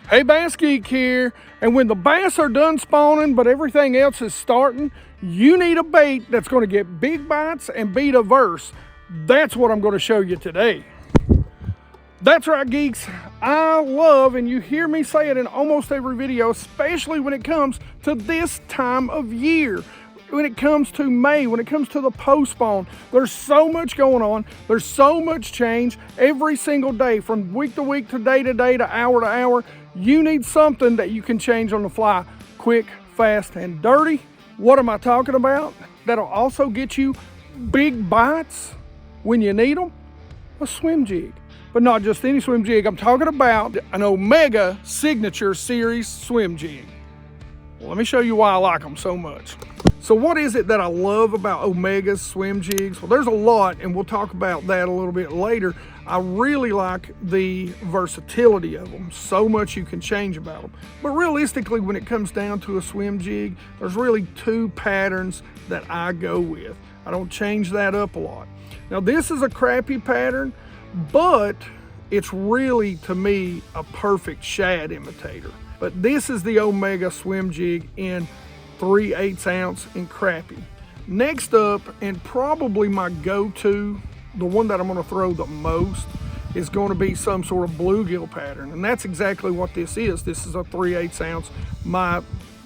Hey, BassGeek here, and when the bass are done spawning but everything else is starting, you need a bait that's going to get big bites and be diverse. That's what I'm going to show you today. That's right, geeks. I love, and you hear me say it in almost every video, especially when it comes to this time of year. When it comes to May, when it comes to the post spawn, there's so much going on. There's so much change every single day, from week to week to day to hour. You need something that you can change on the fly, quick, fast, and dirty. What am I talking about? That'll also get you big bites when you need them. A swim jig, but not just any swim jig. I'm talking about an Omega Signature Series swim jig. Well, let me show you why I like them so much. So what is it that I love about Omega's swim jigs? Well, there's a lot, and we'll talk about that a little bit later. I really like the versatility of them. So much you can change about them. But realistically, when it comes down to a swim jig, there's really two patterns that I go with. I don't change that up a lot. Now, this is a crappy pattern, but it's really, to me, a perfect shad imitator. But this is the Omega swim jig in 3/8 ounce in crappie. Next up, and probably my go-to, the one that I'm going to throw the most, is going to be some sort of bluegill pattern, and that's exactly what this is. This is a 3/8 ounce.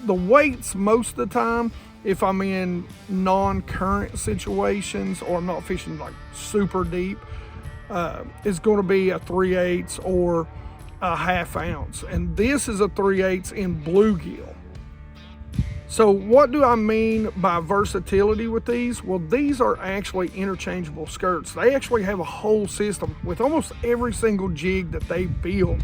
The weights most of the time, if I'm in non-current situations or I'm not fishing like super deep, is going to be a 3/8 or a 1/2 ounce, and this is a 3/8 in bluegill. So what do I mean by versatility with these? Well, these are actually interchangeable skirts. They actually have a whole system with almost every single jig that they build.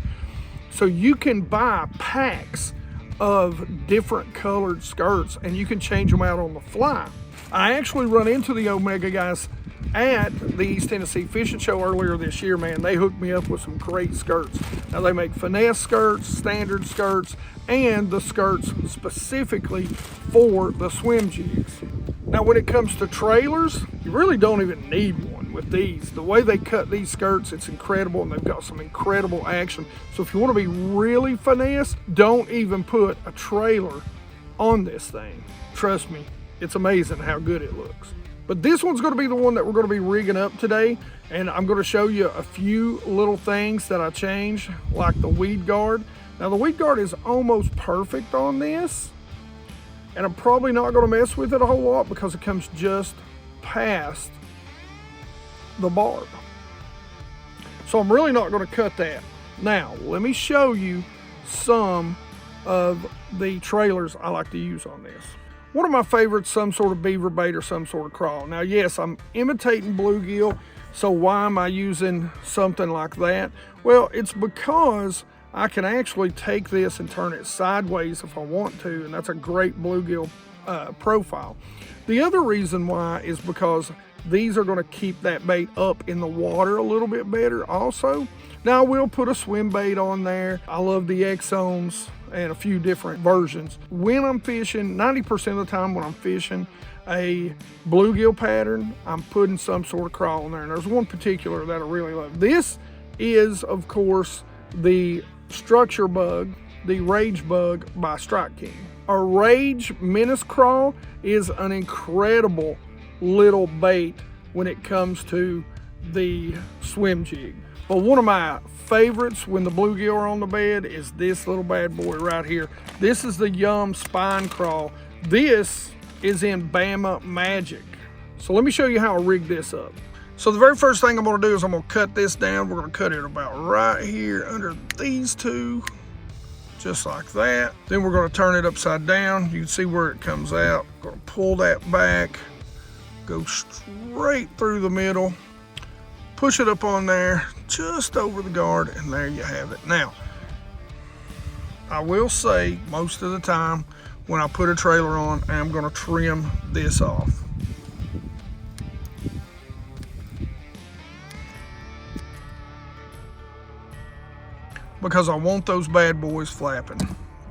So you can buy packs of different colored skirts and you can change them out on the fly. I actually run into the Omega guys at the East Tennessee Fishing Show earlier this year, man. They hooked me up with some great skirts. Now, they make finesse skirts, standard skirts, and the skirts specifically for the swim jigs. Now, when it comes to trailers, you really don't even need one with these. The way they cut these skirts, it's incredible, and they've got some incredible action. So if you want to be really finesse, don't even put a trailer on this thing. Trust me, it's amazing how good it looks. But this one's going to be the one that we're going to be rigging up today, and I'm going to show you a few little things that I changed, like the weed guard. Now, the weed guard is almost perfect on this, and I'm probably not going to mess with it a whole lot because it comes just past the barb. So I'm really not going to cut that. Now, let me show you some of the trailers I like to use on this. One of my favorites, some sort of beaver bait or some sort of crawl. Now, yes, I'm imitating bluegill, so why am I using something like that? Well, it's because I can actually take this and turn it sideways if I want to, and that's a great bluegill profile. The other reason why is because these are going to keep that bait up in the water a little bit better also. Now, I will put a swim bait on there. I love the Exxons and a few different versions. When I'm fishing, 90% of the time when I'm fishing a bluegill pattern, I'm putting some sort of crawl in there. And there's one particular that I really love. This is, of course, the structure bug, the Rage Bug by Strike King. A Rage Menace Crawl is an incredible little bait when it comes to the swim jig. But one of my favorites when the bluegill are on the bed is this little bad boy right here. This is the Yum Spine Crawl. This is in Bama Magic. So let me show you how I rig this up. So the very first thing I'm going to do is I'm going to cut this down. We're going to cut it about right here under these two, just like that. Then we're going to turn it upside down. You can see where it comes out. Going to pull that back, go straight through the middle, push it up on there, just over the guard, and there you have it. Now, I will say most of the time when I put a trailer on, I'm going to trim this off. Because I want those bad boys flapping.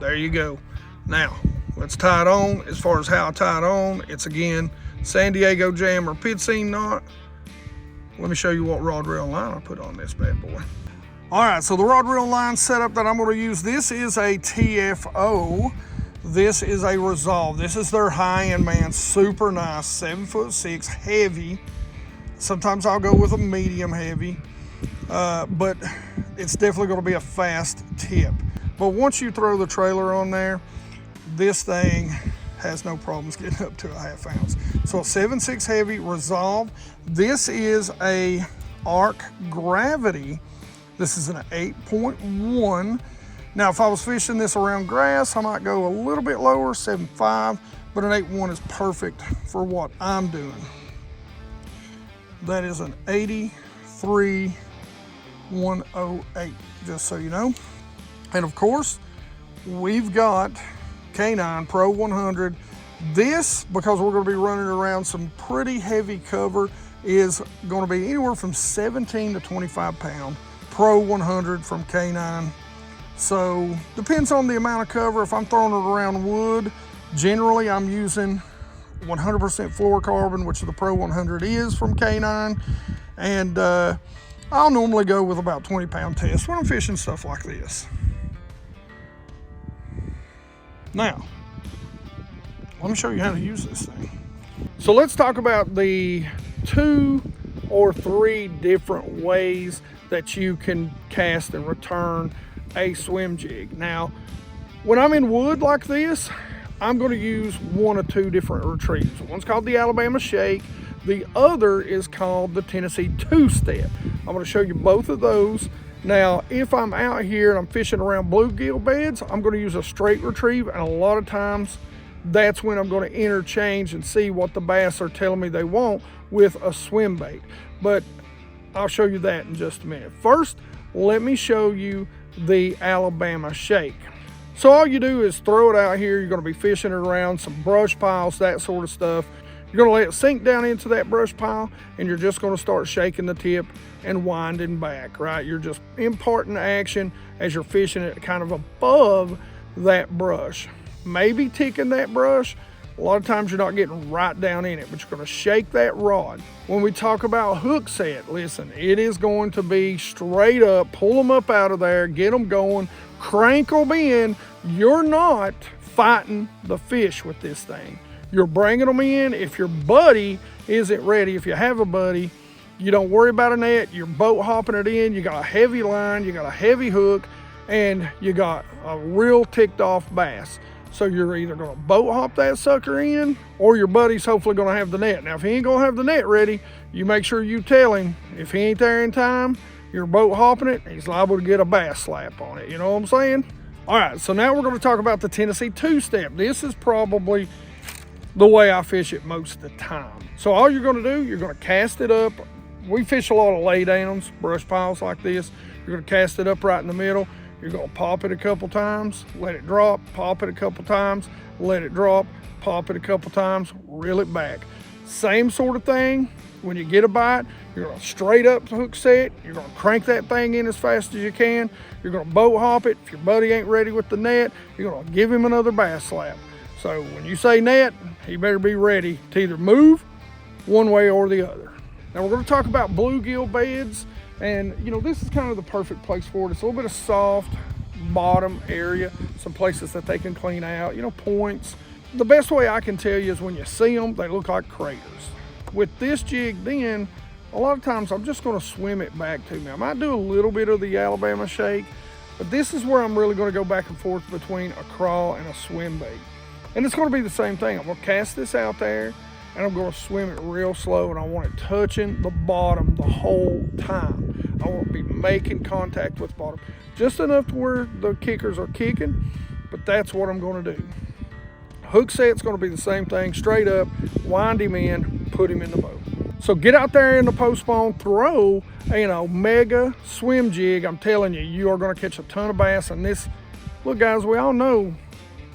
There you go. Now, let's tie it on. As far as how I tie it on, it's again San Diego Jammer pit seam knot. Let me show you what rod rail line I put on this bad boy. All right, so the rod reel line setup that I'm going to use, this is a TFO. This is a Resolve. This is their high-end, man. Super nice, 7'6", heavy. Sometimes I'll go with a medium heavy, but it's definitely going to be a fast tip. But once you throw the trailer on there, this thing has no problems getting up to a 1/2 ounce. So a 7'6" heavy Resolve. This is a Arc Gravity. This is an 8.1. Now, if I was fishing this around grass, I might go a little bit lower, 7.5, but an 8.1 is perfect for what I'm doing. That is an 83.108, just so you know. And of course, we've got K9 Pro 100. This, because we're going to be running around some pretty heavy cover, is going to be anywhere from 17 to 25 pound. Pro 100 from K9. So depends on the amount of cover. If I'm throwing it around wood, generally I'm using 100% fluorocarbon, which the Pro 100 is from K9. And I'll normally go with about 20-pound test when I'm fishing stuff like this. Now, let me show you how to use this thing. So let's talk about the 2 or 3 different ways that you can cast and return a swim jig. Now, when I'm in wood like this, I'm going to use 1 or 2 different retrieves. One's called the Alabama Shake. The other is called the Tennessee Two-Step. I'm going to show you both of those. Now, if I'm out here and I'm fishing around bluegill beds, I'm going to use a straight retrieve, and a lot of times that's when I'm going to interchange and see what the bass are telling me they want with a swim bait. But I'll show you that in just a minute. First, let me show you the Alabama Shake. So all you do is throw it out here. You're going to be fishing it around some brush piles, that sort of stuff. You're going to let it sink down into that brush pile, and you're just going to start shaking the tip and winding back, right? You're just imparting action as you're fishing it kind of above that brush. Maybe ticking that brush. A lot of times you're not getting right down in it, but you're going to shake that rod. When we talk about hook set, listen, it is going to be straight up, pull them up out of there, get them going, crank them in. You're not fighting the fish with this thing. You're bringing them in. If your buddy isn't ready, if you have a buddy, you don't worry about a net. You're boat hopping it in. You got a heavy line, you got a heavy hook, and you got a real ticked off bass. So you're either going to boat hop that sucker in, or your buddy's hopefully going to have the net. Now, if he ain't going to have the net ready, you make sure you tell him. If he ain't there in time, you're boat hopping it, he's liable to get a bass slap on it. You know what I'm saying? All right, so now we're going to talk about the Tennessee Two-Step. This is probably the way I fish it most of the time. So all you're going to do, you're going to cast it up. We fish a lot of laydowns, brush piles like this. You're going to cast it up right in the middle. You're going to pop it a couple times, let it drop, pop it a couple times, let it drop, pop it a couple times, reel it back. Same sort of thing. When you get a bite, you're going to straight up the hook set. You're going to crank that thing in as fast as you can. You're going to boat hop it. If your buddy ain't ready with the net, you're going to give him another bass slap. So when you say net, he better be ready to either move one way or the other. Now we're going to talk about bluegill beds. And, you know, this is kind of the perfect place for it. It's a little bit of soft bottom area, some places that they can clean out, you know, points. The best way I can tell you is when you see them, they look like craters. With this jig then, a lot of times I'm just going to swim it back to me. I might do a little bit of the Alabama Shake, but this is where I'm really going to go back and forth between a crawl and a swim bait. And it's going to be the same thing. I'm going to cast this out there, and I'm going to swim it real slow, and I want it touching the bottom the whole time. I want to be making contact with the bottom. Just enough to where the kickers are kicking, but that's what I'm going to do. Hook set's going to be the same thing, straight up, wind him in, put him in the boat. So get out there in the postpone, throw an Omega swim jig. I'm telling you, you are going to catch a ton of bass. And this, look guys, we all know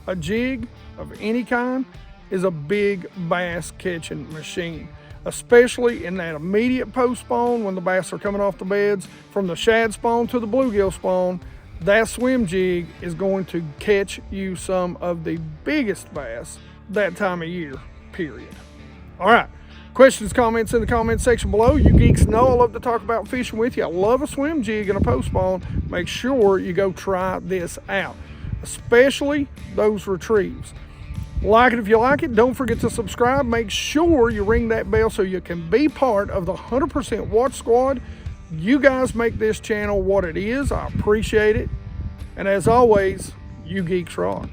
a jig of any kind is a big bass catching machine, especially in that immediate post spawn when the bass are coming off the beds. From the shad spawn to the bluegill spawn, that swim jig is going to catch you some of the biggest bass that time of year, period. All right, Questions, comments in the comment section below. You geeks know I love to talk about fishing with you. I love a swim jig and a post spawn. Make sure you go try this out, especially those retrieves. Like it if you like it. Don't forget to subscribe. Make sure you ring that bell so you can be part of the 100% Watch Squad. You guys make this channel what it is. I appreciate it. And as always, you geeks rock.